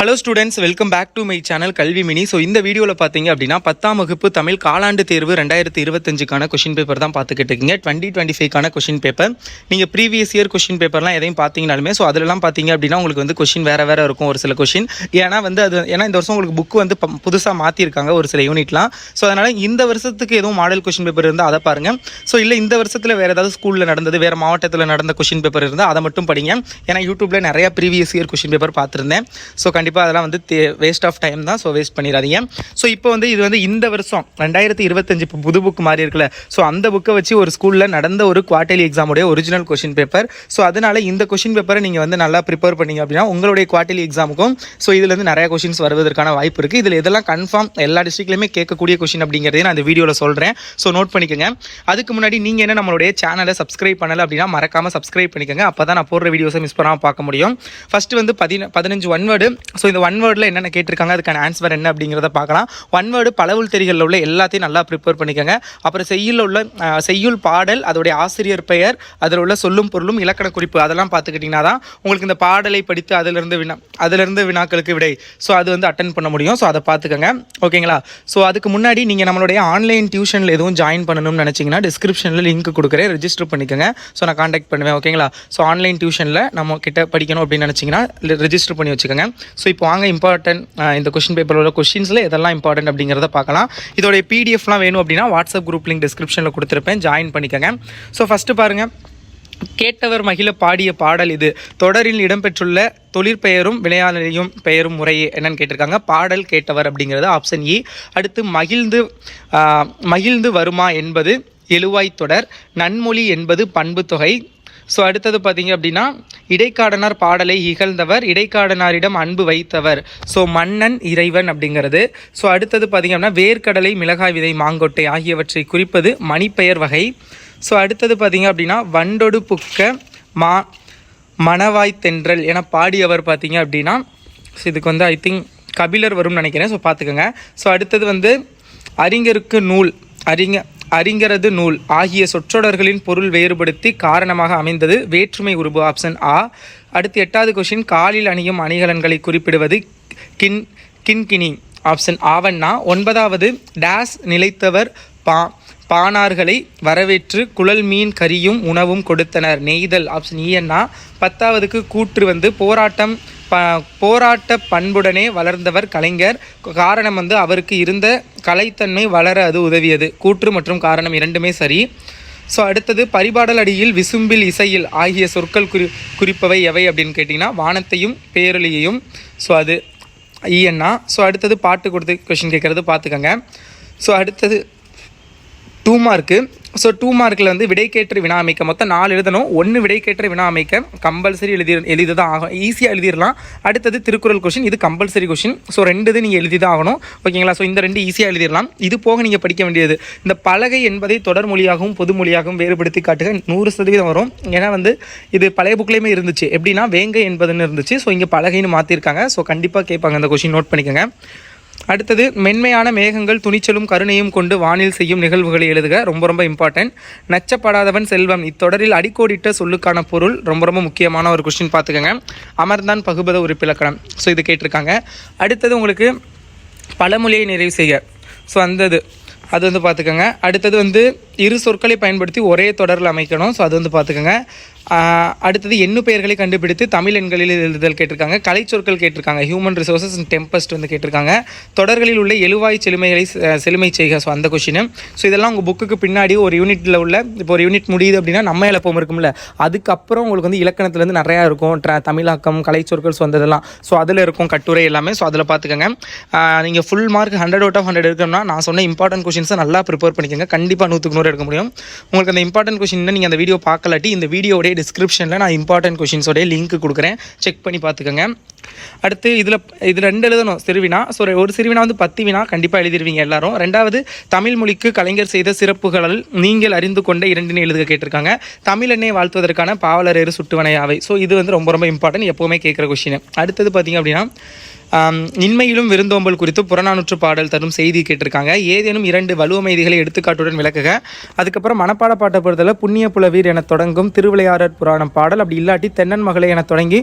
Hello students, welcome back to my channel Kalvi mini. So இந்த வீடியோவில் பார்த்தீங்க அப்படின்னா 10ஆம் வகுப்பு தமிழ் காலாண்டு தேர்வு 2025க்கான கொஷின் பேப்பர் தான் பார்த்துக்கிட்டு இருக்கீங்க. 2025க்கான கொஷின் பேப்பர். நீங்கள் ப்ரீவியஸ் இயர் கொஷின் பேப்பர்லாம் எதையும் பார்த்தீங்கனாலுமே ஸோ அதிலலாம் பார்த்தீங்க அப்படின்னா உங்களுக்கு வந்து கொஷின் வேறு இருக்கும் ஒரு சில கொஷின். ஏன்னா இந்த வருஷம் உங்களுக்கு புக்கு வந்து புதுசாக மாற்றிருக்காங்க ஒரு சில யூனிட்லாம். ஸோ அதனால் இந்த வருஷத்துக்கு எதுவும் மாடல் கொஷின் பேப்பர் இருந்தால் அதை பாருங்கள். ஸோ இல்லை இந்த வருஷத்தில் வேறு ஏதாவது ஸ்கூலில் நடந்தது, வேறு மாவட்டத்தில் நடந்த கொஷின் பேப்பர் இருந்தால் அதை மட்டும் படிங்க. ஏன்னா யூடியூப்பில் நிறையா ப்ரீவியஸ் இயர் கொஷின் பேப்பர் பார்த்துருந்தேன். ஸோ கண்டிப்பாக அதெல்லாம் வந்து வேஸ்ட் ஆஃப் டைம் தான். ஸோ வேஸ்ட் பண்ணிடாதீங்க. ஸோ இப்போ வந்து இது வந்து இந்த வருஷம் 2025 இப்போ புது புக் மாதிரி இருக்குல்ல, ஸோ அந்த புக்கை வச்சு ஒரு ஸ்கூலில் நடந்த ஒரு குவார்டர்லி எக்ஸாமுடைய ஒரிஜினல் கொஷின் பேப்பர். ஸோ அதனால் இந்த கொஷின் பேப்பரை நீங்கள் வந்து நல்லா ப்ரிப்பேர் பண்ணிங்க அப்படின்னா உங்களுடைய குவார்டர்லி எக்ஸாமுக்கும் ஸோ இதுலேருந்து நிறையா கொஷின்ஸ் வருவதற்கான வாய்ப்பு இருக்குது. இதில் இதெல்லாம் கன்ஃபார்ம் எல்லா டிஸ்ட்ரிக்ட்லையுமே கேட்கக்கூடிய கொஷின் அப்படிங்கிறதே நான் இந்த வீடியோவில் சொல்கிறேன். ஸோ நோட் பண்ணிக்கோங்க. அதுக்கு முன்னாடி நீங்கள் என்ன நம்மளுடைய சேனலை சப்ஸ்கிரைப் பண்ணலை அப்படின்னா மறக்காமல் சப்ஸ்கிரைப் பண்ணிக்கோங்க. அப்போ தான் நான் போடுற வீடியோஸை மிஸ் பண்ணாமல் பார்க்க முடியும். ஃபஸ்ட்டு வந்து 15 ஒன் வேர்டு. ஸோ இந்த ஒன் வேர்டில் என்னென்ன கேட்டிருக்காங்க, அதுக்கான ஆன்சர் என்ன அப்படிங்கிறத பார்க்கலாம். ஒன் வேர்டு பலவுள் தெரிகளில் உள்ள எல்லாத்தையும் நல்லா ப்ரிப்பேர் பண்ணிக்கோங்க. அப்புறம் செய்யுள் பாடல், அதோடைய ஆசிரியர் பெயர், அதில் உள்ள சொல்லும் பொருளும் இலக்கண குறிப்பு அதெல்லாம் பார்த்துக்கிட்டிங்கன்னா தான் உங்களுக்கு இந்த பாடலை படித்து அதிலிருந்து வினாக்களுக்கு விடை ஸோ அது வந்து அட்டன் பண்ண முடியும். ஸோ அதை பார்த்துக்கோங்க. ஓகேங்களா? ஸோ அதுக்கு முன்னாடி நீங்கள் நம்மளுடைய ஆன்லைன் டியூஷனில் எதுவும் ஜாயின் பண்ணணும்னு நினச்சிங்கன்னா டிஸ்கிரிப்ஷனில் லிங்க் கொடுக்குறேன், ரெஜிஸ்டர் பண்ணிக்கோங்க. ஸோ நான் காண்டாக்ட் பண்ணுவேன். ஓகேங்களா? ஸோ ஆன்லைன் டியூஷனில் நம்ம கிட்ட படிக்கணும் அப்படின்னு நினச்சிங்கன்னா ரெஜிஸ்டர் பண்ணி வச்சுக்கோங்க. ஸோ இப்போ வாங்க இம்பார்ட்டன்ட் இந்த கொஷின் பேப்பரில் உள்ள கொஷின்ஸில் எதெல்லாம் இம்பார்ட்டன்ட் அப்படிங்கிறத பார்க்கலாம். இதோடைய பிடிஎஃப்லாம் வேணும் அப்படின்னா வாட்ஸ்அப் குரூப் லிங்க் டிஸ்கிரிப்ஷனில் கொடுத்துருப்பேன், ஜாயின் பண்ணிக்கோங்க. ஸோ ஃபஸ்ட்டு பாருங்கள், கேட்டவர் மகிழ பாடிய பாடல் இது. தொடரில் இடம்பெற்றுள்ள தொழிற்பெயரும் வினையாளரையும் பெயரும் முறையே என்னன்னு கேட்டிருக்காங்க. பாடல் கேட்டவர் அப்படிங்கிறது ஆப்ஷன் இ. அடுத்து மகிழ்ந்து வருமா என்பது எழுவாய் தொடர், நன்மொழி என்பது பண்பு தொகை. ஸோ அடுத்தது பார்த்தீங்க அப்படின்னா இடைக்காடனார் பாடலை இகழ்ந்தவர், இடைக்காடனாரிடம் அன்பு வைத்தவர். ஸோ மன்னன் இறைவன் அப்படிங்கிறது. ஸோ அடுத்தது பார்த்தீங்க அப்படின்னா வேர்க்கடலை மிளகாய் விதை மாங்கொட்டை ஆகியவற்றை குறிப்பது மணிப்பெயர் வகை. ஸோ அடுத்தது பார்த்தீங்க அப்படின்னா வண்டொடு புக்க மணவாய் தென்றல் என பாடியவர் பார்த்தீங்க அப்படின்னா இதுக்கு வந்து ஐ திங்க் கபிலர் வரும்னு நினைக்கிறேன். ஸோ பார்த்துக்கோங்க. ஸோ அடுத்தது வந்து அறிஞருக்கு நூல், அறிஞரது நூல் ஆகிய சொற்றொடர்களின் பொருள் வேறுபடுத்தி காரணமாக அமைந்தது வேற்றுமை உருபு, ஆப்ஷன் ஆ. அடுத்து 8வது கொஷின், காலில் அணியும் அணிகலன்களை குறிப்பிடுவது கிண்கிணி, ஆப்ஷன் ஆவண்ணா. 9வது டேஸ் நிலைத்தவர் பானார்களை வரவேற்று குழல் மீன் கறியும் உணவும் கொடுத்தனர், நெய்தல், ஆப்ஷன் ஈயண்ணா. 10வதுக்கு கூற்று வந்து போராட்ட பண்புடனே வளர்ந்தவர் கலைஞர், காரணம் வந்து அவருக்கு இருந்த கலைத்தன்மை வளர அது உதவியது. கூற்று மற்றும் காரணம் இரண்டுமே சரி. ஸோ அடுத்தது பரிபாடல் அடியில் விசும்பில் இசையில் ஆகிய சொற்கள் குறிப்பவை எவை அப்படின்னு கேட்டிங்கன்னா வானத்தையும் பேரொலியையும். ஸோ அது ஈயண்ணா. ஸோ அடுத்தது பாட்டு கொடுத்து கொஷின் கேட்குறது பார்த்துக்கோங்க. ஸோ அடுத்தது 2 மார்க்கு. ஸோ 2 மார்க்கில் வந்து விடைக்கேற்ற வினா அமைக்க மொத்தம் 4 எழுதணும். 1 விடைக்கேற்ற வினா அமைக்க கம்பல்சரி எழுதி தான் ஆகும், ஈஸியாக எழுதிடலாம். அடுத்தது திருக்குறள் கொஷின், இது கம்பல்சரி கொஷின். ஸோ 2 நீங்கள் எழுதி தான் ஆகணும். ஓகேங்களா? ஸோ இந்த 2 ஈஸியாக எழுதிடலாம். இது போக நீங்கள் படிக்க வேண்டியது இந்த பலகை என்பதை தொடர் மொழியாகவும் பொது மொழியாகவும் வேறுபடுத்தி காட்டுக 100% வரும். ஏன்னா வந்து இது பழைய புக்லேயுமே இருந்துச்சு. எப்படின்னா வேங்கை என்பதுன்னு இருந்துச்சு. ஸோ இங்கே பலகைன்னு மாற்றிருக்காங்க. ஸோ கண்டிப்பாக கேட்பாங்க அந்த கொஷின், நோட் பண்ணிக்கோங்க. அடுத்தது மென்மையான மேகங்கள் துணிச்சலும் கருணையும் கொண்டு வானில் செய்யும் நிகழ்வுகளை எழுதுக, ரொம்ப இம்பார்ட்டன்ட். நச்சப்படாதவன் செல்வம், இத்தொடரில் அடிக்கோடிட்ட சொல்லுக்கான பொருள் ரொம்ப முக்கியமான ஒரு கொஸ்டின் பார்த்துக்கோங்க. அமர்ந்தான் பகுபத உறுப்பிலக்கணம். ஸோ இது கேட்டிருக்காங்க. அடுத்தது உங்களுக்கு பழமொழியை நிறைவு செய்க. ஸோ அது வந்து பார்த்துக்கோங்க. அடுத்தது வந்து இரு சொற்களை பயன்படுத்தி ஒரே தொடரில் அமைக்கணும். ஸோ அது வந்து பார்த்துக்கோங்க. அடுத்தது எண்ணு பெயர்களை கண்டுபிடித்து தமிழ் எண்களில் எழுதுதல் கேட்டிருக்காங்க. கலை சொற்கள் கேட்டிருக்காங்க. ஹியூமன் ரிசோர்ஸஸ் அண்ட் டெம்பஸ்ட் வந்து கேட்டிருக்காங்க. தொடர்களில் உள்ள எழுவாய் செழுமை செய்க. ஸோ அந்த கொஷின். ஸோ இதெல்லாம் உங்கள் புக்குக்கு பின்னாடி ஒரு யூனிட்டில் உள்ள, இப்போ ஒரு யூனிட் முடியுது அப்படின்னா நம்ம இலப்பம் இருக்கும்ல, அதுக்கப்புறம் உங்களுக்கு வந்து இலக்கணத்துலேருந்து நிறையா இருக்கும், தமிழாக்கம், கலை சொற்கள் வந்ததெல்லாம். ஸோ அதில் இருக்கும் கட்டுரை எல்லாமே. ஸோ அதில் பார்த்துக்கோங்க. நீங்கள் ஃபுல் மார்க் 100 out of 100 இருக்கணும்னா நான் சொன்ன இம்பார்ட்டன்ட் கொஷின்ஸை நல்லா ப்ரிப்பேர் பண்ணிக்கோங்க. கண்டிப்பாக 100க்கு 100 எடுக்க முடியும். உங்களுக்கு அந்த இம்பார்ட்டன்ட் கொஷின் நீங்கள் அந்த வீடியோ பார்க்கலாட்டி இந்த வீடியோடைய டிஸ்கிரிப்ஷனில் நான் இம்பார்ட்டன்ட் கொஷின்ஸோடைய லிங்க் கொடுக்குறேன், செக் பண்ணி பார்த்துக்கோங்க. அடுத்து இது 2 எழுதணும் சிறுவினா. ஸோ ஒரு சிறுவினா வந்து 10 வினா கண்டிப்பாக எழுதிடுவீங்க எல்லாரும். 2வது தமிழ் மொழிக்கு கலைஞர் செய்த சிறப்புகளில் நீங்கள் அறிந்து கொண்ட 2 எழுத கேட்டிருக்காங்க. தமிழெண்ணை வாழ்த்துவதற்கான பாவலரேறு சுட்டுவனையாவை. ஸோ இது வந்து ரொம்ப இம்பார்ட்டன்ட், எப்போவுமே கேட்குற கொஷின். அடுத்தது பார்த்திங்க அப்படின்னா இன்மையிலும் விருந்தோம்பல் குறித்து புறநானூற்று பாடல் தரும் செய்தி கேட்டிருக்காங்க. ஏதேனும் 2 வலுவமைதிகளை எடுத்துக்காட்டுடன் விளக்குக. அதுக்கப்புறம் மனப்பாட பாட்ட பொறுத்தல புண்ணிய புலவீர் என தொடங்கும் திருவிளையாடற் புராணம் பாடல், அப்படி இல்லாட்டி தென்னன் மகளே என தொடங்கி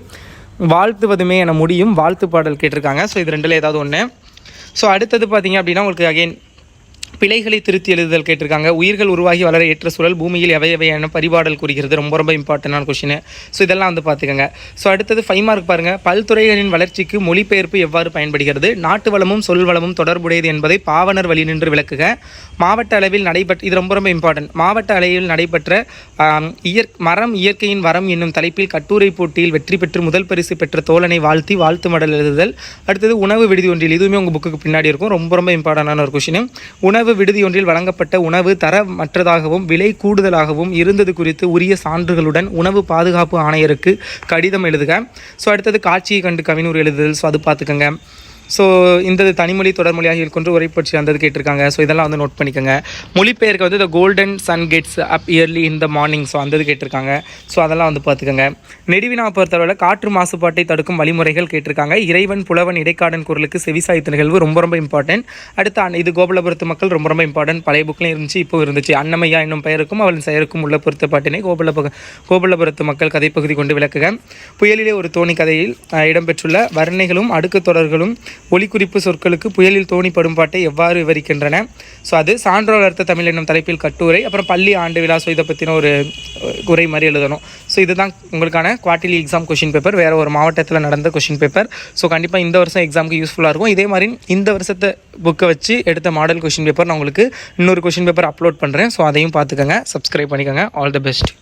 வாழ்த்துவதுமே என முடியும் வாழ்த்து பாடல் கேட்டிருக்காங்க. ஸோ இது ரெண்டில் ஏதாவது ஒன்று. ஸோ அடுத்தது பார்த்தீங்க அப்படின்னா உங்களுக்கு அகைன் பிழைகளை திருத்தி எழுதுதல் கேட்டிருக்காங்க. உயிர்கள் உருவாகி வளர ஏற்ற சூழல் பூமியில் எவை என பரிபாடல் கூறுகிறது. ரொம்ப ரொம்ப இம்பார்ட்டண்டான கொஷின். ஸோ இதெல்லாம் வந்து பார்த்துக்கோங்க. ஸோ அடுத்தது 5 மார்க் பாருங்கள். பல்துறைகளின் வளர்ச்சிக்கு மொழிபெயர்ப்பு எவ்வாறு பயன்படுகிறது? நாட்டு வளமும் சொல் வளமும் தொடர்புடையது என்பதை பாவனர் வழி நின்று விளக்குக. மாவட்ட அளவில் நடைபெற்ற இது ரொம்ப ரொம்ப இம்பார்ட்டன்ட். மாவட்ட அளவில் நடைபெற்ற மரம் இயற்கையின் வரம் என்னும் தலைப்பில் கட்டுரை போட்டியில் வெற்றி பெற்று முதல் பரிசு பெற்ற தோழனை வாழ்த்தி வாழ்த்து மடல் எழுதுதல். அடுத்தது உணவு விடுதி ஒன்றில், இதுவுமே உங்கள் புக்குக்கு பின்னாடி இருக்கும், ரொம்ப ரொம்ப இம்பார்ட்டண்டான ஒரு கொஷின். உணவு விடுதி ஒன்றில் வழங்கப்பட்ட உணவு தரமற்றதாகவும் விலை கூடுதலாகவும் இருந்தது குறித்து உரிய சான்றுகளுடன் உணவு பாதுகாப்பு ஆணையருக்கு கடிதம் எழுதுக. ஸோ அடுத்தது காட்சியை கண்டு கவினூர் எழுதுதல். ஸோ அது பார்த்துக்கோங்க. ஸோ இந்த தனிமொழி தொடர்மொழி ஆகியோர் கொண்டு உரைப்பற்றி அந்த கேட்டிருக்காங்க. ஸோ இதெல்லாம் வந்து நோட் பண்ணிக்கோங்க. மொழிபெயர்க்க வந்து the golden sun gets up early in the morning. So அந்த கேட்டிருக்காங்க. ஸோ அதெல்லாம் வந்து பார்த்துக்கோங்க. நெடுவினா பொறுத்தவரை காற்று மாசுபாட்டை தடுக்கும் வழிமுறைகள் கேட்டிருக்காங்க. இறைவன் புலவன் இடைக்காடன் குரலுக்கு செவிசாய்த்த நிகழ்வு ரொம்ப ரொம்ப இம்பார்ட்டன்ட். அடுத்து இது கோபாலபுரத்து மக்கள் ரொம்ப ரொம்ப இம்பார்ட்டன்ட். பழைய புக்லையும் இருந்துச்சு, இப்போ இருந்துச்சு. அன்னமையா என்னும் பெயருக்கும் அவளின் செயருக்கும் உள்ள பொருத்தப்பாட்டினை கோபாலபுரத்து மக்கள் கதைப்பகுதி கொண்டு விளக்குக. புயலிலே ஒரு தோணி கதையில் இடம்பெற்றுள்ள வர்ணைகளும் அடுக்கு தொடர்களும் ஒலிக்குறிப்பு சொற்களுக்கு புயலில் தோணிப்படும் பாட்டை எவ்வாறு விவரிக்கின்றன? ஸோ அது சான்றோர் அர்த்த தமிழ் என்னும் தலைப்பில் கட்டுரை. அப்புறம் பள்ளி ஆண்டு விழா. ஸோ இதை பற்றின ஒரு உரை மாதிரி எழுதணும். ஸோ இதுதான் உங்களுக்கான குவார்ட்டர்லி எக்ஸாம் கொஷின் பேப்பர். வேறு ஒரு மாவட்டத்தில் நடந்த கொஷின் பேப்பர். ஸோ கண்டிப்பாக இந்த வருஷம் எக்ஸாமுக்கு யூஸ்ஃபுல்லாக இருக்கும். இதே மாதிரி இந்த வருஷத்தை புக்கை வச்சு எடுத்த மாடல் கொஷின் பேப்பர் நான் உங்களுக்கு இன்னொரு கொஷின் பேப்பர் அப்லோட் பண்ணுறேன். ஸோ அதையும் பார்த்துக்கோங்க, சப்ஸ்கிரைப் பண்ணிக்கோங்க. All the best.